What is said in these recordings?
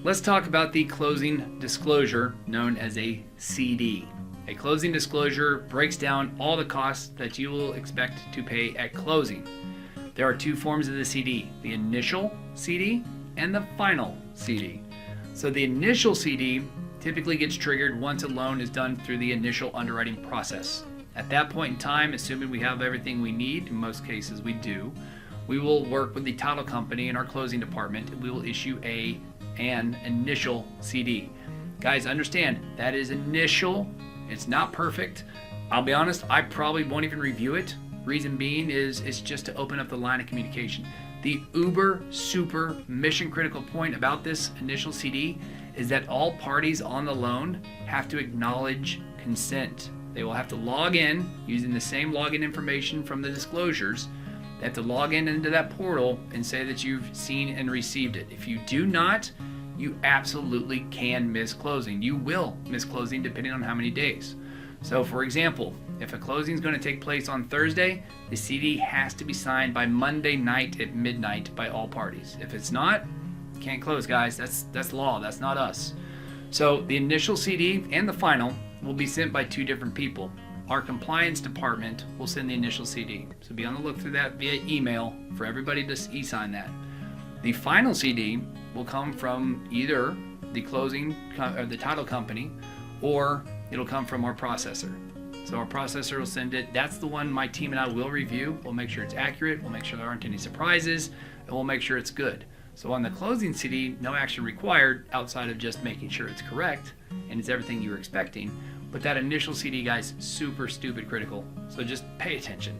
let's talk about the closing disclosure known as a CD. A closing disclosure breaks down all the costs that you will expect to pay at closing. There are two forms of the CD, the initial CD and the final CD. So the initial CD typically gets triggered once a loan is done through the initial underwriting process. At that point in time, assuming we have everything we need, in most cases we do, we will work with the title company in our closing department and we will issue an initial CD. Guys, understand that is initial. It's not perfect. I'll be honest, I probably won't even review it. Reason being is it's just to open up the line of communication. The uber super mission critical point about this initial CD is that all parties on the loan have to acknowledge consent. They will have to log in using the same login information from the disclosures. They have to log in into that portal and say that you've seen and received it. If you do not, you absolutely can miss closing. You will miss closing depending on how many days. So for example, if a closing is going to take place on Thursday, the CD has to be signed by Monday night at midnight by all parties. If it's not, you can't close, guys. That's law. That's not us. So the initial CD and the final will be sent by two different people. Our compliance department will send the initial CD. So be on the look for that via email for everybody to e-sign that. The final CD will come from either the closing or the title company, or it'll come from our processor. So our processor will send it. That's the one my team and I will review. We'll make sure it's accurate. We'll make sure there aren't any surprises, and we'll make sure it's good. So on the closing CD, no action required outside of just making sure it's correct and it's everything you were expecting. But that initial CD, guys, super stupid critical. So just pay attention.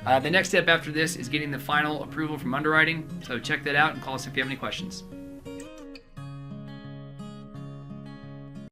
The next step after this is getting the final approval from underwriting. So check that out and call us if you have any questions.